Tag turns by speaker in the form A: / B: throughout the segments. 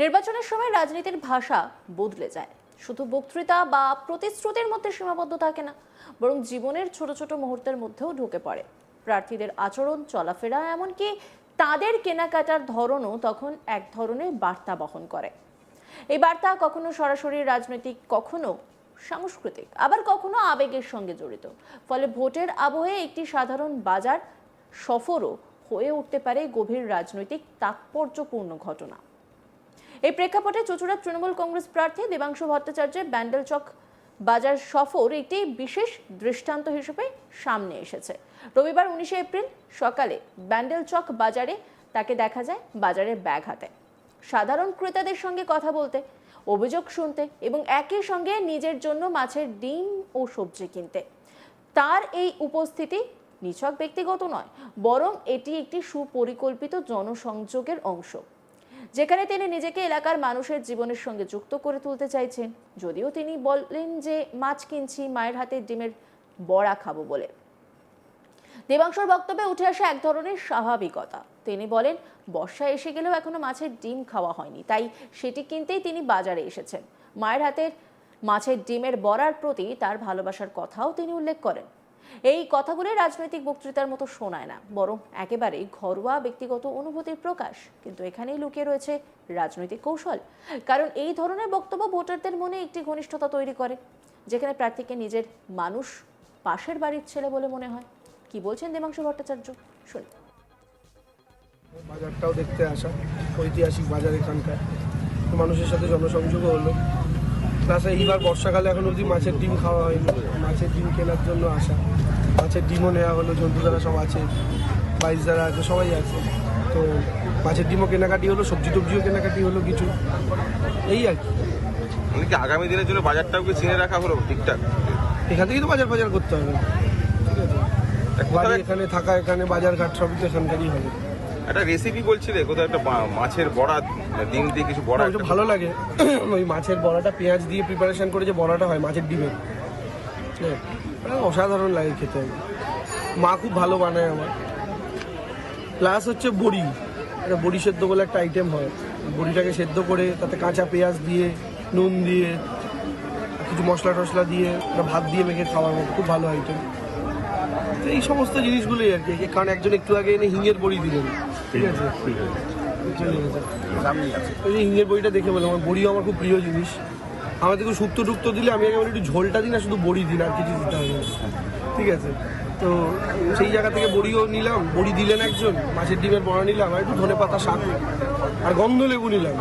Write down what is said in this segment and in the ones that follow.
A: নির্বাচনের সময় রাজনীতির ভাষা বদলে যায়। শুধু বক্তৃতা বা প্রতিশ্রুতির মধ্যে সীমাবদ্ধ থাকে না, বরং জীবনের ছোট ছোট মুহূর্তের মধ্যেও ঢুকে পড়ে। প্রার্থীদের আচরণ, চলাফেরা, এমনকি তাদের কেনাকাটার ধরনও তখন এক ধরনের বার্তা বহন করে। এই বার্তা কখনো সরাসরি রাজনৈতিক, কখনো সাংস্কৃতিক, আবার কখনো আবেগের সঙ্গে জড়িত। ফলে ভোটের আবহে একটি সাধারণ বাজার সফরও হয়ে উঠতে পারে গভীর রাজনৈতিক তাৎপর্যপূর্ণ ঘটনা। এই প্রেক্ষাপটে চুঁচুড়ার তৃণমূল কংগ্রেস প্রার্থী দেবাংশু ভট্টাচার্যের ব্যান্ডেল চক বাজার সফর একটি বিশেষ দৃষ্টান্ত হিসেবে সামনে এসেছে। রবিবার 19 এপ্রিল সকালে ব্যান্ডেল চক বাজারে তাকে দেখা যায় বাজারে ব্যাগ হাতে, সাধারণ ক্রেতাদের সঙ্গে কথা বলতে, অভিযোগ শুনতে এবং একই সঙ্গে নিজের জন্য মাছের ডিম ও সবজি কিনতে। তার এই উপস্থিতি নিছক ব্যক্তিগত নয়, বরং এটি একটি সুপরিকল্পিত জনসংযোগের অংশ, যেখানে তিনি নিজেকে এলাকার মানুষের জীবনের সঙ্গে যুক্ত করে তুলতে চাইছেন। যদিও তিনি বলেন যে মাছ কিনছি মায়ের হাতে ডিমের বড়া খাবো বলে। দেবাংশুর বক্তব্যে উঠে আসে এক ধরনের স্বাভাবিকতা। তিনি বলেন, বর্ষা এসে গেলেও এখনো মাছের ডিম খাওয়া হয়নি, তাই সেটি কিনতেই তিনি বাজারে এসেছেন। মায়ের হাতের মাছের ডিমের বড়ার প্রতি তার ভালোবাসার কথাও তিনি উল্লেখ করেন। এই কথাগুলি রাজনৈতিক বক্তৃতার মতো শোনায় না, বরং একেবারেই ঘরোয়া ব্যক্তিগত অনুভূতির প্রকাশ। কিন্তু এখানেই লুকিয়ে রয়েছে রাজনৈতিক কৌশল, কারণ এই ধরনের বক্তব্য ভোটারদের মনে একটি ঘনিষ্ঠতা তৈরি করে, যেখানে প্রার্থীকে নিজের মানুষ, পাশের বাড়ির ছেলে বলে মনে হয়। কি বলছেন দেবাংশু ভট্টাচার্য, শুনুন।
B: বাজারটাও দেখতে আসা, ঐতিহাসিক বাজার এখানকার, মানুষের সাথে জনসংযোগও হলো। প্লাস এইবার বর্ষাকালে এখন অবধি মাছের ডিম খাওয়া হয়নি, মাছের ডিম কেনার জন্য আসা। মাছের ডিমও নেওয়া হলো, জন্তু যারা সব আছে, বাইশ যারা আছে সবাই আছে, তো মাছের ডিমও কেনাকাটি হলো, সবজি টবজিও কেনাকাটি হলো কিছু, এই আর কি।
C: মানে কি আগামী দিনের জন্য বাজারটাও কি চিনে রাখা হলো ঠিকঠাক?
B: এখান থেকেই তো বাজার করতে হবে, ঠিক আছে। বাড়ি এখানে থাকা, এখানে বাজারঘাট সবই তো এখানকারই হবে।
C: একটা রেসিপি বলছিলে কোথাও, একটা মাছের বড়া, ডিম দিয়ে কিছু বড়া,
B: ওইটা ভালো লাগে। ওই মাছের বড়াটা পেঁয়াজ দিয়ে প্রিপারেশন করে যে বড়াটা হয় মাছের ডিমের, অসাধারণ লাগে খেতে। মা খুব ভালো বানায় আমার। প্লাস হচ্ছে বড়ি, একটা বড়ি সেদ্ধ বলে একটা আইটেম হয়। বড়িটাকে সেদ্ধ করে তাতে কাঁচা পেঁয়াজ দিয়ে, নুন দিয়ে, কিছু মশলা টশলা দিয়ে, ভাত দিয়ে মেখে খাওয়ার মতো খুব ভালো আইটেম। এই সমস্ত জিনিসগুলোই আর কি। কারণ একজন একটু আগে এনে হিঙের বড়ি দিলেন, ঠিক আছে, ওই যে হিঙের বড়িটা দেখে বললাম, আমার বড়িও আমার খুব প্রিয় জিনিস। আমার দেখুন শুক্তো টুক্তো দিলে আমি একেবারে একটু ঝোলটা দিই না, শুধু বড়ি দিন, আর কিছু দিতে হবে, ঠিক আছে। তো সেই জায়গা থেকে বড়িও নিলাম, বড়ি দিলেন একজন, মাছের ডিমের বড়া নিলাম, আর একটু ধনেপাতা শাক আর গন্ধলেবু নিলাম।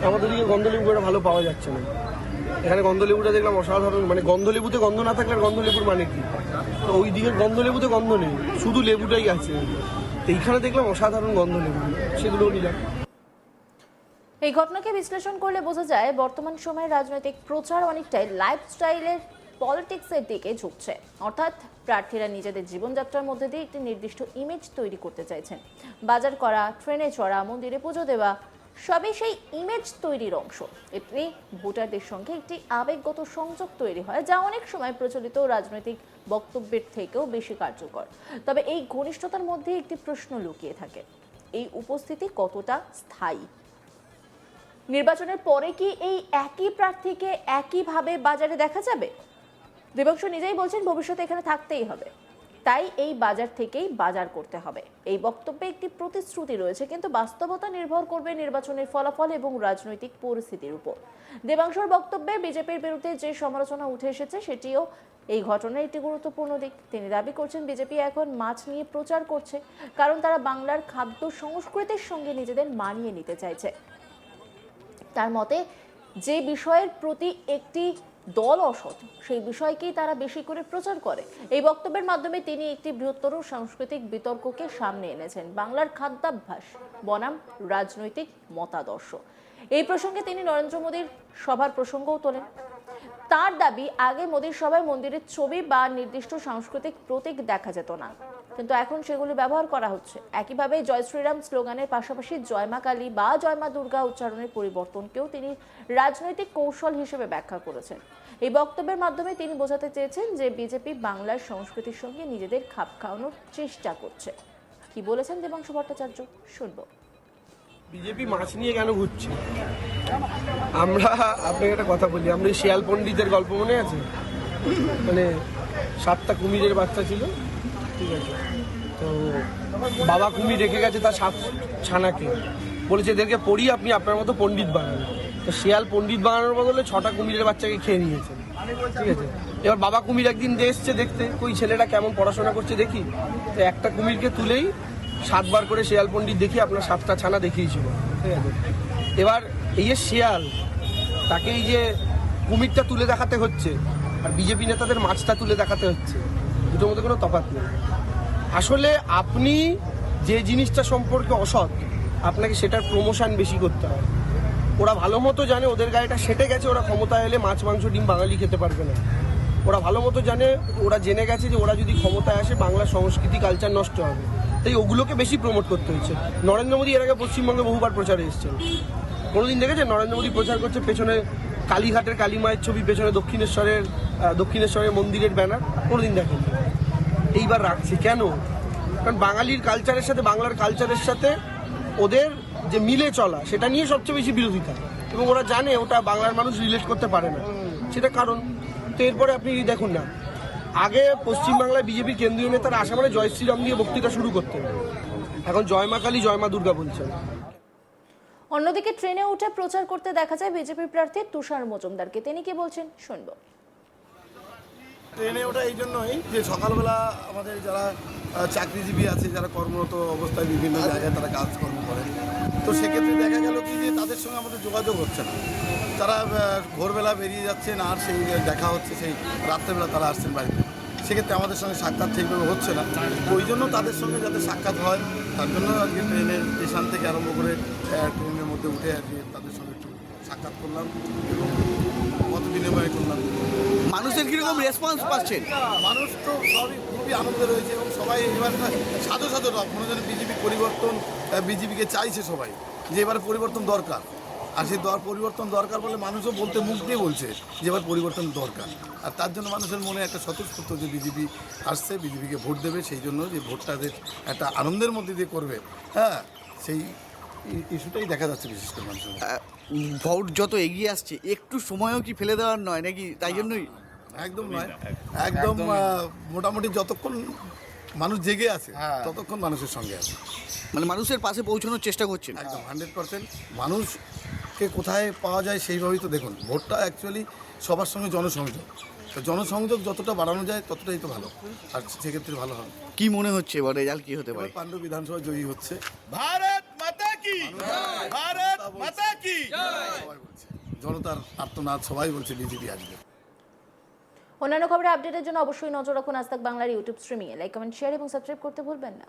B: আমাদের দিকে গন্ধলেবু এটা ভালো পাওয়া যাচ্ছে না, এখানে গন্ধলেবুটা দেখলাম অসাধারণ। মানে গন্ধলেবুতে গন্ধ না থাকলে আর গন্ধলেবুর মানে কি? তো ওই দিকের গন্ধলেবুতে গন্ধ নেই, শুধু লেবুটাই আছে। এইখানে দেখলাম অসাধারণ গন্ধলেবু, সেগুলোও নিলাম।
A: এই ঘটনাকে বিশ্লেষণ করলে বোঝা যায় বর্তমান সময়ে রাজনৈতিক প্রচার অনেকটাই লাইফস্টাইলের, পলিটিক্সের দিকে ঝুঁকছে। অর্থাৎ প্রার্থীরা নিজেদের জীবনযাত্রার মধ্যে দিয়ে একটি নির্দিষ্ট ইমেজ তৈরি করতে চাইছেন। বাজার করা, ট্রেনে চড়া, মন্দিরে পুজো দেওয়া, সবই সেই ইমেজ তৈরির অংশ। এতে ভোটারদের সঙ্গে একটি আবেগগত সংযোগ তৈরি হয়, যা অনেক সময় প্রচলিত রাজনৈতিক বক্তব্যের থেকেও বেশি কার্যকর। তবে এই ঘনিষ্ঠতার মধ্যে একটি প্রশ্ন লুকিয়ে থাকে, এই উপস্থিতি কতটা স্থায়ী? নির্বাচনের পরে কি এই একই প্রার্থীকে একইভাবে বাজারে দেখা যাবে? দেবাংশু নিজেই বলছেন ভবিষ্যতে এখানে থাকতেই হবে, তাই এই বাজার থেকেই বাজার করতে হবে। এই বক্তব্যে একটি প্রতিশ্রুতি রয়েছে, কিন্তু বাস্তবতা নির্ভর করবে নির্বাচনের ফলাফল এবং রাজনৈতিক পরিস্থিতির উপর। দেবাংশুর বক্তব্যে বিজেপির বিরুদ্ধে যে সমালোচনা উঠে এসেছে সেটিও এই ঘটনার একটি গুরুত্বপূর্ণ দিক। তিনি দাবি করছেন বিজেপি এখন মাছ নিয়ে প্রচার করছে, কারণ তারা বাংলার খাদ্য সংস্কৃতির সঙ্গে নিজেদের মানিয়ে নিতে চাইছে। তার মতে, যে বিষয়ের প্রতি একটি দল অসৎ, সেই বিষয়কেই তারা বেশি করে প্রচার করে। এই বক্তব্যের মাধ্যমে তিনি একটি বৃহত্তর সাংস্কৃতিক বিতর্ককে সামনে এনেছেন, বাংলার খাদ্যাভ্যাস বনাম রাজনৈতিক মতাদর্শ। এই প্রসঙ্গে তিনি নরেন্দ্র মোদীর সভার প্রসঙ্গও তোলেন। তার দাবি, আগে মোদীর সভায় মন্দিরের ছবি বা নির্দিষ্ট সাংস্কৃতিক প্রতীক দেখা যেত না, কিন্তু এখন সেগুলি ব্যবহার করা হচ্ছে। একইভাবে জয় শ্রীরাম স্লোগানের পাশাপাশি জয় মা কালী বা জয় মা দুর্গা উচ্চারণের পরিবর্তনকেও তিনি রাজনৈতিক কৌশল হিসেবে ব্যাখ্যা করেছেন। এই বক্তব্যের মাধ্যমে তিনি বোঝাতে চেয়েছেন যে বিজেপি বাংলার সংস্কৃতির সঙ্গে নিজেদের খাপ খাওয়ানোর চেষ্টা করছে। কি বলেছেন দেবাংশু ভট্টাচার্য, শুনবো।
B: বিজেপি মাছ নিয়ে কেন ঘুরছে? আমরা আপনাকে একটা কথা বলি, আমরা এই শিয়াল পণ্ডিতের গল্প মনে আছে? মানে 7টা কুমিরের বাচ্চা ছিল, ঠিক আছে, তো বাবা কুমির রেখে গেছে তার 7 ছানাকে, বলেছে এদেরকে পড়িয়ে আপনি আপনার মতো পণ্ডিত বানান। তো শিয়াল পণ্ডিত বানানোর বদলে 6টা কুমিরের বাচ্চাকে খেয়ে নিয়েছে, ঠিক আছে। এবার বাবা কুমির একদিন এসছে দেখতে, ওই ছেলেটা কেমন পড়াশোনা করছে দেখি, তো একটা কুমিরকে তুলেই 7 বার করে শিয়াল পণ্ডিত দেখি আপনার 7টা ছানা দেখিয়েছিল, ঠিক আছে। এবার এই যে শিয়াল, তাকে এই যে কুমিরটা তুলে দেখাতে হচ্ছে আর বিজেপি নেতাদের মাছটা তুলে দেখাতে হচ্ছে, দুটোর মধ্যে কোনো তফাৎ নেই। আসলে আপনি যে জিনিসটা সম্পর্কে অসৎ, আপনাকে সেটার প্রমোশন বেশি করতে হয়। ওরা ভালো মতো জানে ওদের গায়েটা সেটে গেছে, ওরা ক্ষমতা এলে মাছ মাংস ডিম বাঙালি খেতে পারবে না। ওরা ভালো মতো জানে, ওরা জেনে গেছে যে ওরা যদি ক্ষমতায় আসে বাংলার সংস্কৃতি কালচার নষ্ট হবে, তাই ওগুলোকে বেশি প্রমোট করতে হচ্ছে। নরেন্দ্র মোদী এর আগে পশ্চিমবঙ্গে বহুবার প্রচারে এসেছেন, কোনোদিন দেখেছেন নরেন্দ্র মোদী প্রচার করছে পেছনে কালীঘাটের কালী মায়ের ছবি, পেছনে দক্ষিণেশ্বরের মন্দিরের ব্যানার? কোনোদিন দেখেন। এইবার রাখছে কেন? কারণ বাঙালির কালচারের সাথে, বাংলার কালচারের সাথে ওদের যে মিলে চলা, সেটা নিয়ে সবচেয়ে বেশি বিরোধিতা, এবং ওরা জানে ওটা বাংলার মানুষ রিলেট করতে পারে না, সেটা কারণ। তো এরপরে আপনি দেখুন না, আগে পশ্চিমবাংলায় বিজেপির কেন্দ্রীয় নেতারা আসা মানে জয় শ্রীরাম দিয়ে বক্তৃতা শুরু করতেন, এখন জয় মা কালী জয় মা দুর্গা বলছেন।
A: অন্যদিকে ট্রেনে উঠে প্রচার করতে দেখা যায় বিজেপি প্রার্থী তুষার মজুমদারকে। তিনি কি বলছেন শুনবো।
D: ট্রেনে ওঠা এই জন্যই যে সকালবেলা আমাদের যারা চাকরিজীবী আছে, যারা কর্মরত অবস্থায় বিভিন্ন জায়গায় তারা কাজকর্ম করেন, তো সেক্ষেত্রে দেখা গেল কি যে তাদের সঙ্গে আমাদের যোগাযোগ হচ্ছে না। তারা ভোরবেলা বেরিয়ে যাচ্ছেন আর সেই দেখা হচ্ছে সেই রাত্রেবেলা তারা আসছেন বাড়িতে, সেক্ষেত্রে আমাদের সঙ্গে সাক্ষাৎ ঠিকভাবে হচ্ছে না। ওই জন্য তাদের সঙ্গে যাতে সাক্ষাৎ হয় তার জন্য আজকে ট্রেনের স্টেশন থেকে আরম্ভ করে ট্রেনের মধ্যে উঠে আজকে তাদের সঙ্গে একটু সাক্ষাৎ করলাম এবং মত বিনিময় করলাম।
E: মানুষের কিরকম রেসপন্স পাচ্ছেন?
D: মানুষ তো সবই খুবই আনন্দে রয়েছে এবং সবাই এবার সাধু সাধু রব মনে যেন বিজেপি পরিবর্তন, বিজেপিকে চাইছে সবাই যে এবার পরিবর্তন দরকার। আর সেই পরিবর্তন দরকার বলে মানুষও বলতে মুখ দিয়ে বলছে যে এবার পরিবর্তন দরকার। আর তার জন্য মানুষের মনে একটা স্বতঃস্ফূর্ত যে বিজেপি আসছে, বিজেপিকে ভোট দেবে, সেই জন্য যে ভোটটা যে একটা আনন্দের মধ্যে দিয়ে করবে, হ্যাঁ, সেই ইস্যুটাই দেখা যাচ্ছে বিশেষ করে মানুষের।
E: ভোট যত এগিয়ে আসছে একটু সময়ও কি ফেলে দেওয়ার নয় নাকি? তাই জন্যই
D: একদম নয়, একদম মোটামুটি যতক্ষণ মানুষ জেগে আছে ততক্ষণ মানুষের সঙ্গে আছে,
E: মানে মানুষের পাশে পৌঁছানোর চেষ্টা করছেন।
D: একদম 100%। মানুষকে কোথায় পাওয়া যায় সেইভাবেই তো দেখুন, ভোটটা অ্যাকচুয়ালি সবার সঙ্গে জনসংযোগ, তো জনসংযোগ যতটা বাড়ানো যায় ততটাই তো ভালো, আর সেক্ষেত্রে ভালো হবে।
E: কি মনে হচ্ছে এবার রেজাল্ট কি হতে পারে?
D: পাণ্ডু বিধানসভা জয়ী হচ্ছে।
F: ভারত মাতা কি, ভারত মাতা কি।
D: সবাই বলছে, জনতার আর্তনাদ, সবাই বলছে বিজেপি আসবে।
A: অন্যান্য খবরের আপডেটের জন্য অবশ্যই নজর রাখুন আজ তাক বাংলার ইউটিউব স্ট্রিমিংয়ে। লাইক, কমেন্ট, শেয়ার এবং সাবস্ক্রাইব করতে ভুলবেন না।